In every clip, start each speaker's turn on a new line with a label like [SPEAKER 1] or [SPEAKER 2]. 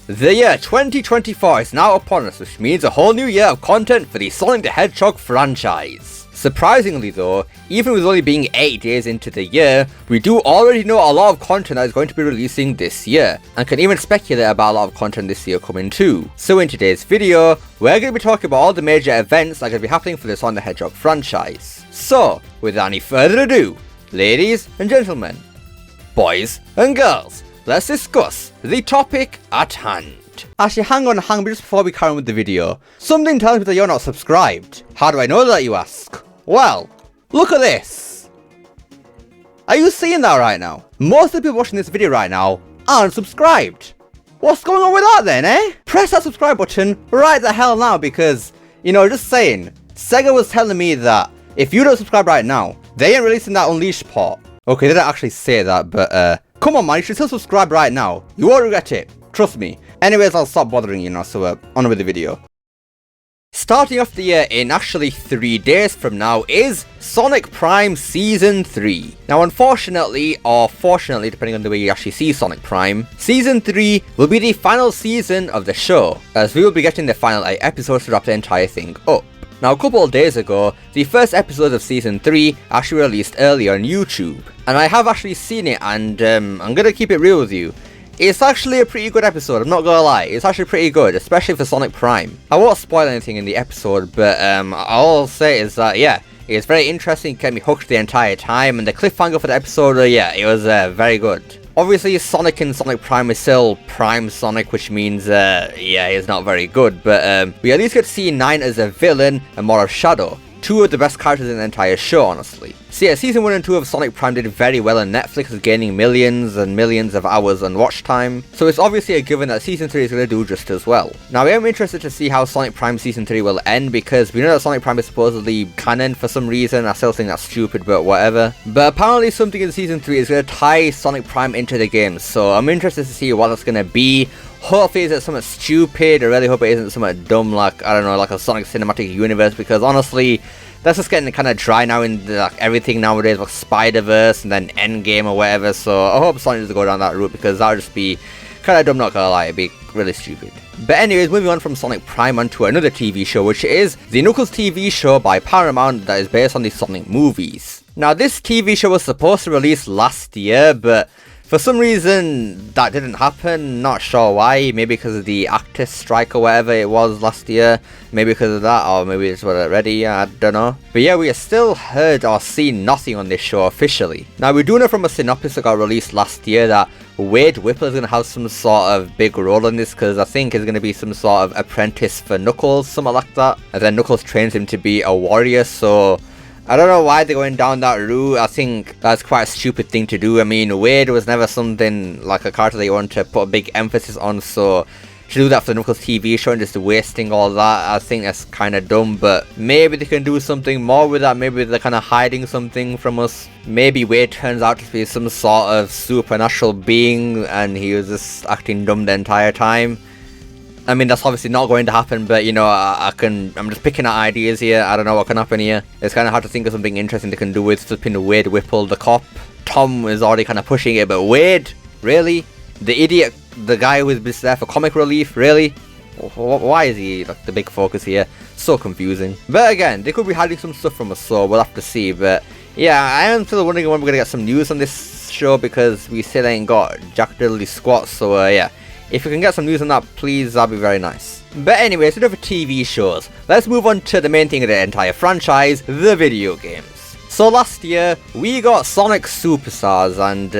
[SPEAKER 1] The year 2024 is now upon us, which means a whole new year of content for the Sonic the Hedgehog franchise. Surprisingly though, even with only being 8 days into the year, we do already know a lot of content that is going to be releasing this year, and can even speculate about a lot of content this year coming too. So in today's video, we're going to be talking about all the major events that are going to be happening for the Sonic the Hedgehog franchise. So, without any further ado, ladies and gentlemen, boys and girls, let's discuss the topic at hand. Actually, hang on just before we carry on with the video. Something tells me that you're not subscribed. How do I know that, you ask? Well, look at this. Are you seeing that right now? Most of the people watching this video right now aren't subscribed. What's going on with that then, eh? Press that subscribe button right the hell now because, just saying, Sega was telling me that if you don't subscribe right now, they ain't releasing that Unleashed port. Okay, they didn't actually say that, but come on man, you should still subscribe right now. You won't regret it. Trust me. Anyways, I'll stop bothering you now, so on with the video. Starting off the year in actually 3 days from now is Sonic Prime Season 3. Now unfortunately, or fortunately depending on the way you actually see Sonic Prime, Season 3 will be the final season of the show, as we will be getting the final 8 episodes to wrap the entire thing up. Now a couple of days ago, the first episode of Season 3 actually released earlier on YouTube, and I have actually seen it, and I'm gonna keep it real with you. It's actually a pretty good episode, I'm not gonna lie, it's actually pretty good, especially for Sonic Prime. I won't spoil anything in the episode, but all I'll say is that, yeah, it's very interesting, kept me hooked the entire time, and the cliffhanger for the episode, yeah, it was very good. Obviously, Sonic and Sonic Prime is still Prime Sonic, which means, yeah, it's not very good, but we at least get to see 9 as a villain and more of Shadow. 2 of the best characters in the entire show, honestly. So yeah, Season 1 and 2 of Sonic Prime did very well on Netflix, gaining millions and millions of hours on watch time. So it's obviously a given that Season 3 is going to do just as well. Now I am interested to see how Sonic Prime Season 3 will end, because we know that Sonic Prime is supposedly canon for some reason. I still think that's stupid, but whatever. But apparently something in Season 3 is going to tie Sonic Prime into the game, so I'm interested to see what that's going to be. Hopefully it's something stupid. I really hope it isn't something dumb like, I don't know, like a Sonic Cinematic Universe, because honestly, that's just getting kind of dry now in everything nowadays, like Spider-Verse and then Endgame or whatever, so I hope Sonic doesn't go down that route, because that would just be kind of dumb, not gonna lie, it'd be really stupid. But anyways, moving on from Sonic Prime onto another TV show, which is the Knuckles TV show by Paramount that is based on the Sonic movies. Now this TV show was supposed to release last year, but for some reason that didn't happen, not sure why, maybe because of the actors strike or whatever it was last year, maybe because of that, or maybe it's wasn't ready, I don't know. But yeah, we have still heard or seen nothing on this show officially. Now we do know from a synopsis that got released last year that Wade Whipple is going to have some sort of big role in this, because I think he's going to be some sort of apprentice for Knuckles, something like that, and then Knuckles trains him to be a warrior, so I don't know why they're going down that route. I think that's quite a stupid thing to do. I mean, Wade was never something like a character that you want to put a big emphasis on, so to do that for the Knuckles TV show and just wasting all that, I think that's kind of dumb. But maybe they can do something more with that. Maybe they're kind of hiding something from us. Maybe Wade turns out to be some sort of supernatural being and he was just acting dumb the entire time. I mean, that's obviously not going to happen, but I'm just picking out ideas here. I don't know what can happen here. It's kind of hard to think of something interesting they can do with flipping Wade Whipple, the cop. Tom is already kind of pushing it, but Wade? Really? The idiot, the guy who's just there for comic relief? Really? Why is he like the big focus here? So confusing. But again, they could be hiding some stuff from us, so we'll have to see. But yeah, I am still wondering when we're going to get some news on this show, because we still ain't got Jack Diddley squat, so yeah. If you can get some news on that, please, that'd be very nice. But anyways, enough of TV shows. Let's move on to the main thing of the entire franchise, the video games. So last year, we got Sonic Superstars, and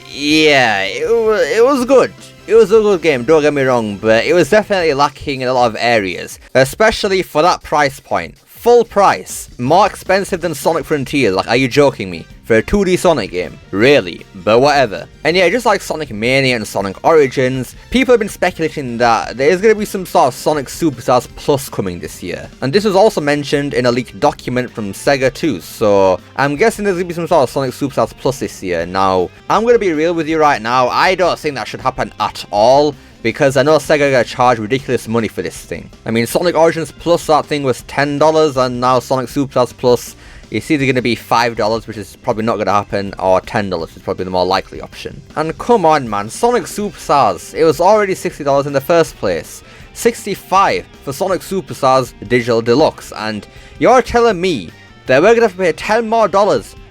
[SPEAKER 1] yeah, it was good. It was a good game, don't get me wrong, but it was definitely lacking in a lot of areas, especially for that price point. Full price, more expensive than Sonic Frontiers, like are you joking me? For a 2D Sonic game? Really? But whatever. And yeah, just like Sonic Mania and Sonic Origins, people have been speculating that there is going to be some sort of Sonic Superstars Plus coming this year. And this was also mentioned in a leaked document from Sega too, so I'm guessing there's going to be some sort of Sonic Superstars Plus this year. Now, I'm going to be real with you right now, I don't think that should happen at all, because I know Sega got charged ridiculous money for this thing. I mean, Sonic Origins Plus, that thing was $10, and now Sonic Superstars Plus it's either going to be $5, which is probably not going to happen, or $10, which is probably the more likely option. And come on man, Sonic Superstars, it was already $60 in the first place. $65 for Sonic Superstars Digital Deluxe, and you're telling me that we're going to have to pay $10 more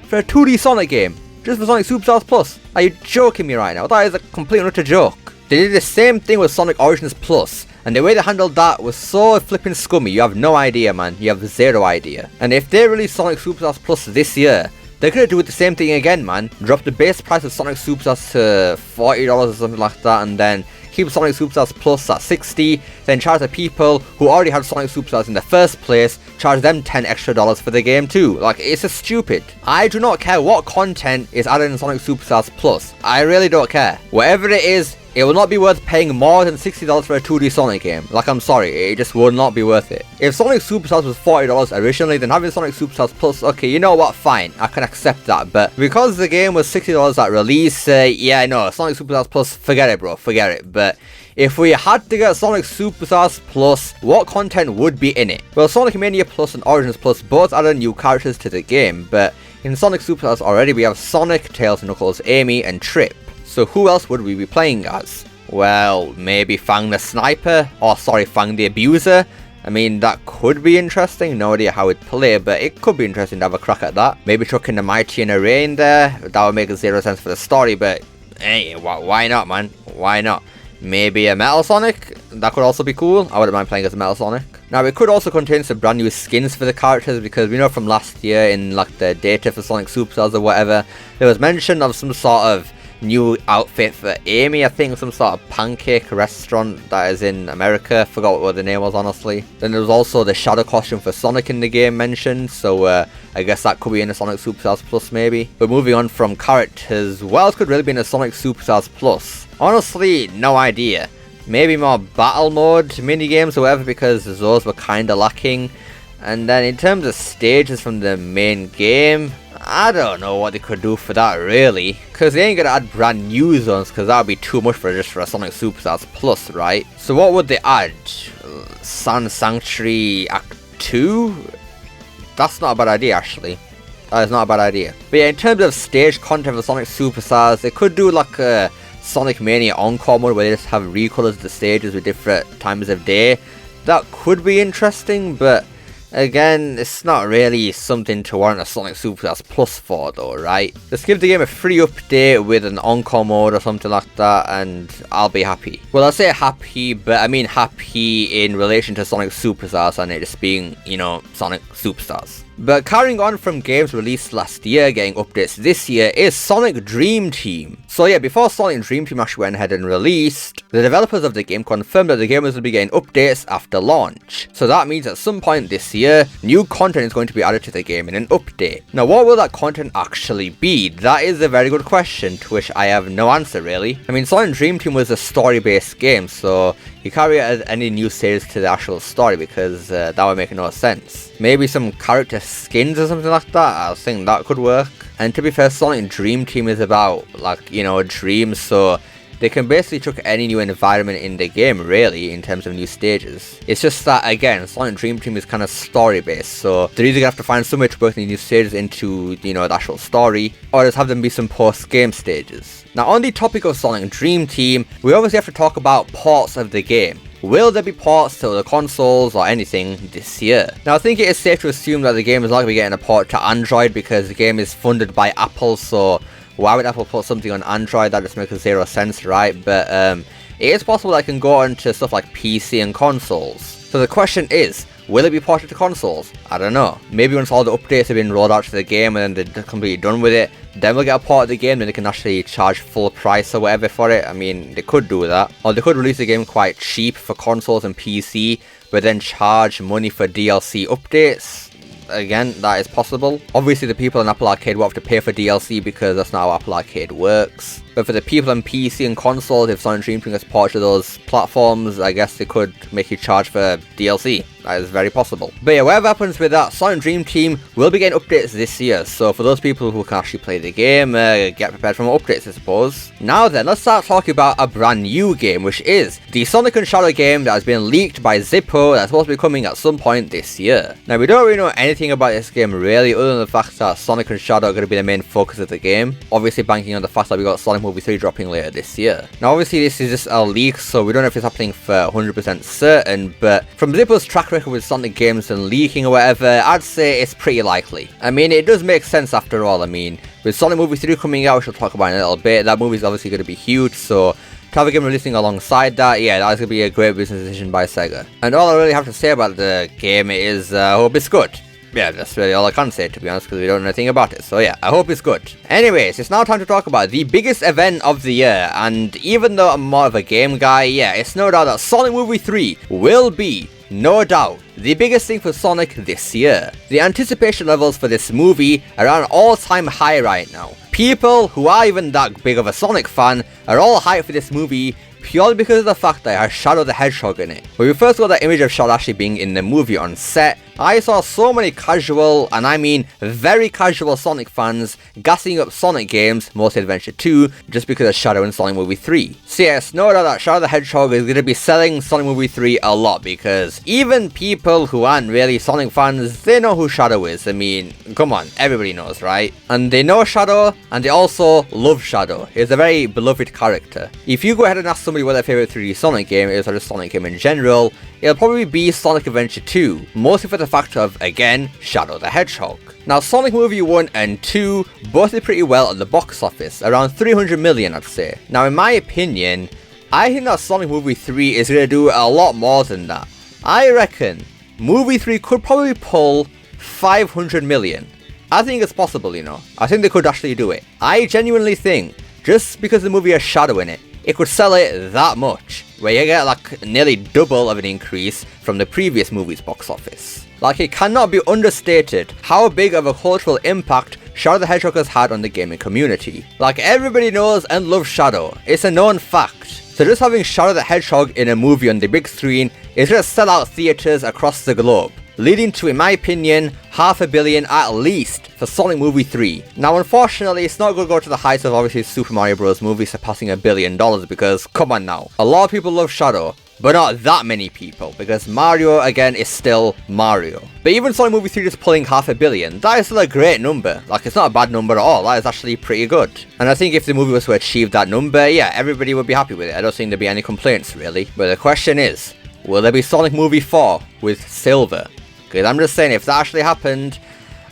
[SPEAKER 1] for a 2D Sonic game, just for Sonic Superstars Plus? Are you joking me right now? That is a complete and utter joke. They did the same thing with Sonic Origins Plus, and the way they handled that was so flipping scummy, you have no idea man, you have zero idea. And if they release Sonic Superstars Plus this year, they're gonna do the same thing again man, drop the base price of Sonic Superstars to $40 or something like that, and then keep Sonic Superstars Plus at $60, then charge the people who already had Sonic Superstars in the first place, charge them $10 extra for the game too. Like, it's just stupid. I do not care what content is added in Sonic Superstars Plus. I really don't care. Whatever it is, it will not be worth paying more than $60 for a 2D Sonic game. Like, I'm sorry, it just will not be worth it. If Sonic Superstars was $40 originally, then having Sonic Superstars Plus, okay, you know what, fine, I can accept that. But because the game was $60 at release, yeah, no, Sonic Superstars Plus, forget it bro, forget it. But if we had to get Sonic Superstars Plus, what content would be in it? Well, Sonic Mania Plus and Origins Plus both added new characters to the game, but in Sonic Superstars already we have Sonic, Tails, Knuckles, Amy, and Trip. So who else would we be playing as? Well, maybe Fang the Sniper, or sorry, Fang the Abuser. I mean, that could be interesting, no idea how it'd play, but it could be interesting to have a crack at that. Maybe chucking the Mighty and Array in there, that would make zero sense for the story, but hey, why not man, why not? Maybe a Metal Sonic, that could also be cool, I wouldn't mind playing as a Metal Sonic. Now it could also contain some brand new skins for the characters, because we know from last year in like the data for Sonic Superstars or whatever, there was mention of some sort of new outfit for Amy, I think some sort of pancake restaurant that is in America, forgot what the name was honestly. Then there was also the shadow costume for Sonic in the game mentioned, so I guess that could be in a Sonic Superstars Plus maybe. But moving on from characters, what else could really be in a Sonic Superstars Plus? Honestly, no idea. Maybe more battle mode minigames or whatever, because those were kinda lacking. And then in terms of stages from the main game, I don't know what they could do for that really, because they ain't gonna add brand new zones, because that would be too much for just for a Sonic Superstars Plus, right? So what would they add? Sand Sanctuary Act 2? That's not a bad idea actually. That is not a bad idea. But yeah, in terms of stage content for Sonic Superstars, they could do like a Sonic Mania Encore mode where they just have recolors of the stages with different times of day. That could be interesting, but again, it's not really something to warrant a Sonic Superstars Plus for though, right? Just give the game a free update with an Encore mode or something like that and I'll be happy. Well, I say happy, but I mean happy in relation to Sonic Superstars and it just being, you know, Sonic Superstars. But carrying on from games released last year getting updates this year is Sonic Dream Team. So yeah, before Sonic Dream Team actually went ahead and released, the developers of the game confirmed that the game was going to be getting updates after launch. So that means at some point this year, new content is going to be added to the game in an update. Now what will that content actually be? That is a very good question to which I have no answer really. I mean, Sonic Dream Team was a story-based game, so you can't really add any new stages to the actual story because that would make no sense. Maybe some character skins or something like that, I think that could work. And to be fair, Sonic Dream Team is about, like, you know, dreams, so they can basically chuck any new environment in the game, really, in terms of new stages. It's just that, again, Sonic Dream Team is kind of story-based, so they're either going to have to find some way to work the new stages into, you know, the actual story, or just have them be some post-game stages. Now, on the topic of Sonic Dream Team, we obviously have to talk about ports of the game. Will there be ports to the consoles or anything this year? Now I think it is safe to assume that the game is not going to be getting a port to Android because the game is funded by Apple, so why would Apple put something on Android? That just makes zero sense, right? But it is possible that it can go on to stuff like PC and consoles. So the question is, will it be ported to consoles? I don't know. Maybe once all the updates have been rolled out to the game and then they're completely done with it, then we'll get a port of the game and they can actually charge full price or whatever for it. I mean, they could do that. Or they could release the game quite cheap for consoles and PC, but then charge money for DLC updates. Again, that is possible. Obviously, the people in Apple Arcade will have to pay for DLC because that's not how Apple Arcade works. But for the people on PC and consoles, if Sonic Dream Team gets ported to those platforms, I guess they could make you charge for DLC. That is very possible. But yeah, whatever happens with that, Sonic Dream Team will be getting updates this year. So for those people who can actually play the game, get prepared for more updates, I suppose. Now then, let's start talking about a brand new game, which is the Sonic and Shadow game that has been leaked by Zippo that's supposed to be coming at some point this year. Now, we don't really know anything about this game really, other than the fact that Sonic and Shadow are going to be the main focus of the game. Obviously banking on the fact that we got Sonic Movie 3 dropping later this year. Now, obviously this is just a leak, so we don't know if it's happening for 100% certain, but from Zippo's track record with Sonic games and leaking or whatever, I'd say it's pretty likely. I mean, it does make sense after all. I mean, with Sonic Movie 3 coming out, which we'll talk about in a little bit, that movie's obviously going to be huge, so to have a game releasing alongside that, yeah, that's going to be a great business decision by Sega. And all I really have to say about the game is, I hope it's good. Yeah, that's really all I can say, to be honest, because we don't know anything about it. So yeah, I hope it's good. Anyways, it's now time to talk about the biggest event of the year, and even though I'm more of a game guy, yeah, it's no doubt that Sonic Movie 3 will be, no doubt, the biggest thing for Sonic this year. The anticipation levels for this movie are at an all-time high right now. People who are even that big of a Sonic fan are all hyped for this movie purely because of the fact that it has Shadow the Hedgehog in it. When we first got that image of Shadow actually being in the movie on set, I saw so many casual, and I mean very casual Sonic fans gassing up Sonic games, mostly Adventure 2, just because of Shadow in Sonic Movie 3. So yes, no doubt that Shadow the Hedgehog is going to be selling Sonic Movie 3 a lot, because even people who aren't really Sonic fans, they know who Shadow is. I mean, come on, everybody knows, right? And they know Shadow, and they also love Shadow. He's a very beloved character. If you go ahead and ask somebody what their favourite 3D Sonic game is, or just Sonic game in general, it'll probably be Sonic Adventure 2, mostly for the fact of, again, Shadow the Hedgehog. Now, Sonic Movie 1 and 2 both did pretty well at the box office, around 300 million I'd say. Now, in my opinion, I think that Sonic Movie 3 is going to do a lot more than that. I reckon Movie 3 could probably pull 500 million. I think it's possible, you know. I think they could actually do it. I genuinely think, just because the movie has Shadow in it, it could sell it that much, where you get like nearly double of an increase from the previous movie's box office. Like, it cannot be understated how big of a cultural impact Shadow the Hedgehog has had on the gaming community. Like, everybody knows and loves Shadow, it's a known fact. So just having Shadow the Hedgehog in a movie on the big screen is going to sell out theatres across the globe, leading to, in my opinion, $500 million at least for Sonic Movie 3. Now, unfortunately, it's not going to go to the heights of obviously Super Mario Bros. Movie surpassing $1 billion, because, come on now, a lot of people love Shadow, but not that many people, because Mario, again, is still Mario. But even Sonic Movie 3 just pulling $500 million, that is still a great number. Like, it's not a bad number at all, that is actually pretty good. And I think if the movie was to achieve that number, yeah, everybody would be happy with it. I don't think there'd be any complaints, really. But the question is, will there be Sonic Movie 4 with Silver? Because I'm just saying, if that actually happened,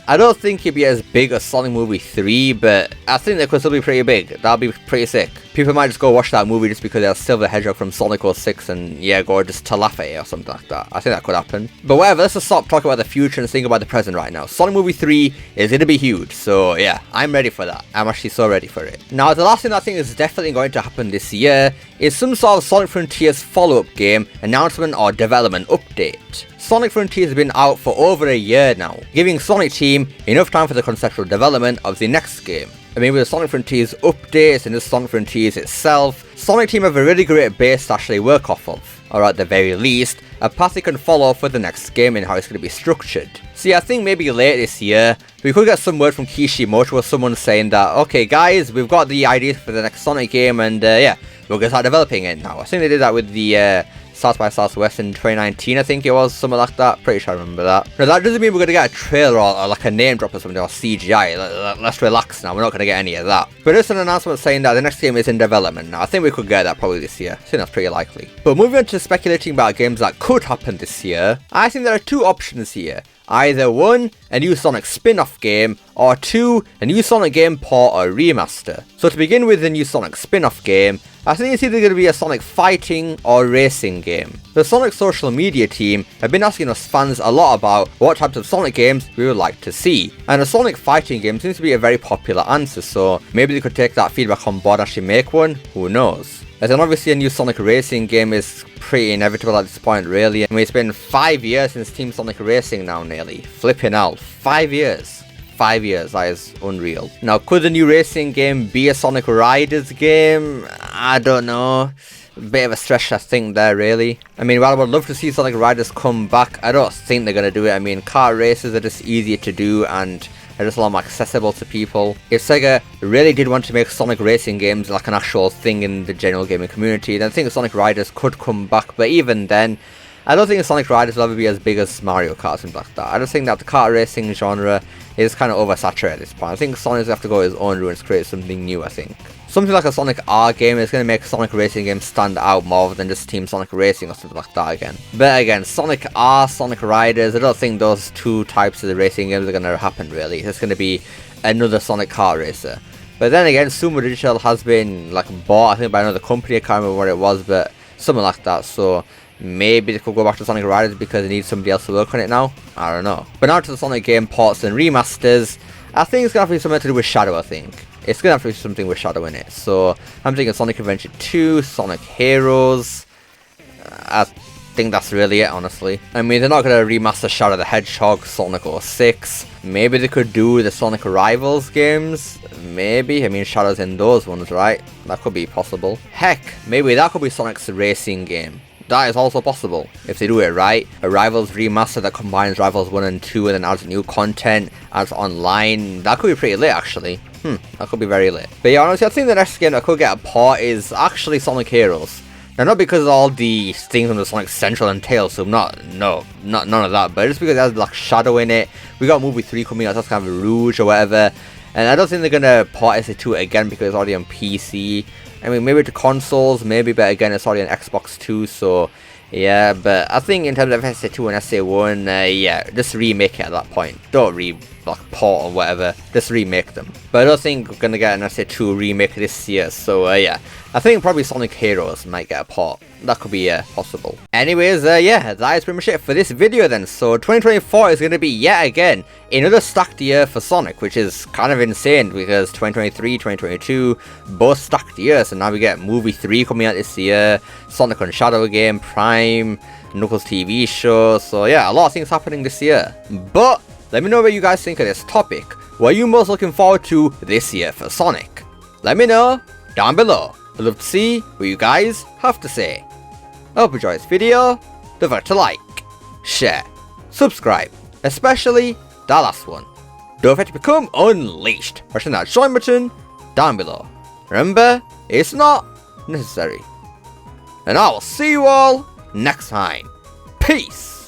[SPEAKER 1] I don't think it'd be as big as Sonic Movie 3, but I think they could still be pretty big. That'd be pretty sick. People might just go watch that movie just because there's Silver Hedgehog from Sonic 06 and yeah, go just to laugh at it or something like that. I think that could happen. But whatever, let's just stop talking about the future and think about the present right now. Sonic Movie 3 is going to be huge, so yeah, I'm ready for that. I'm actually so ready for it. Now, the last thing I think is definitely going to happen this year is some sort of Sonic Frontiers follow-up game announcement or development update. Sonic Frontiers has been out for over a year now, giving Sonic Team enough time for the conceptual development of the next game. I mean, with the Sonic Frontiers updates and the Sonic Frontiers itself, Sonic Team have a really great base to actually work off of, or at the very least, a path they can follow for the next game and how it's going to be structured. See, I think maybe late this year, we could get some word from Kishimoto or someone saying that, okay guys, we've got the ideas for the next Sonic game and yeah, we're going to start developing it now. I think they did that with the South by Southwest in 2019, I think it was, something like that. Pretty sure I remember that. Now, that doesn't mean we're going to get a trailer or like a name drop or something, or CGI. Let's relax now, we're not going to get any of that. But it's an announcement saying that the next game is in development now. I think we could get that probably this year. I think that's pretty likely. But moving on to speculating about games that could happen this year, I think there are two options here. Either 1, a new Sonic spin-off game, or 2, a new Sonic game port or remaster. So to begin with the new Sonic spin-off game, I think it's either going to be a Sonic fighting or racing game. The Sonic social media team have been asking us fans a lot about what types of Sonic games we would like to see, and a Sonic fighting game seems to be a very popular answer, so maybe they could take that feedback on board and actually make one, who knows. As in, obviously a new Sonic Racing game is pretty inevitable at this point, really. I mean, it's been 5 years since Team Sonic Racing now, nearly. Flipping out, 5 years. 5 years, that is unreal. Now, could the new racing game be a Sonic Riders game? I don't know. Bit of a stretch, I think, there, really. I mean, while I would love to see Sonic Riders come back, I don't think they're going to do it. I mean, car races are just easier to do, and they're just a lot more accessible to people. If Sega really did want to make Sonic racing games like an actual thing in the general gaming community, then I think Sonic Riders could come back. But even then, I don't think Sonic Riders will ever be as big as Mario Kart and like that. I just think that the kart racing genre is kind of oversaturated at this point. I think Sonic's have to go his own route and create something new, I think. Something like a Sonic R game is going to make Sonic Racing games stand out more than just Team Sonic Racing or something like that again. But again, Sonic R, Sonic Riders, I don't think those two types of the racing games are going to happen really. It's going to be another Sonic car racer. But then again, Sumo Digital has been like bought, I think, by another company. I can't remember what it was, but something like that. So maybe they could go back to Sonic Riders because they need somebody else to work on it now. I don't know. But now to the Sonic game ports and remasters. I think it's going to have to be something to do with Shadow, I think. It's going to have to be something with Shadow in it. So I'm thinking Sonic Adventure 2, Sonic Heroes. I think that's really it, honestly. I mean, they're not going to remaster Shadow the Hedgehog, Sonic 06. Maybe they could do the Sonic Rivals games. Maybe. I mean, Shadow's in those ones, right? That could be possible. Heck, maybe that could be Sonic's racing game. That is also possible, if they do it right. A Rivals remaster that combines Rivals 1 and 2 and then adds new content, adds online. That could be pretty lit, actually. That could be very lit. But yeah, honestly, I think the next game that could get a port is actually Sonic Heroes. Now, not because of all the things on the Sonic Central and Tails, so none of that, but just because it has like Shadow in it. We got movie 3 coming out, that's kind of Rouge or whatever. And I don't think they're gonna port SA2 again because it's already on PC. I mean, maybe to consoles, maybe, but again, it's already on Xbox 2, so yeah. But I think in terms of SA2 and SA1, yeah, just remake it at that point. Don't port or whatever, just remake them. But I don't think we're gonna get an SA2 remake this year, so yeah. I think probably Sonic Heroes might get a port. That could be possible. Anyways, yeah, that is pretty much it for this video then. So 2024 is going to be yet again another stacked year for Sonic, which is kind of insane because 2023, 2022, both stacked years. So now we get Movie 3 coming out this year, Sonic and Shadow game, Prime, Knuckles TV show. So yeah, a lot of things happening this year. But let me know what you guys think of this topic. What are you most looking forward to this year for Sonic? Let me know down below. I'd love to see what you guys have to say. I hope you enjoyed this video. Don't forget to like, share, subscribe, especially that last one. Don't forget to become unleashed. Pressing that join button down below. Remember, it's not necessary. And I will see you all next time. Peace.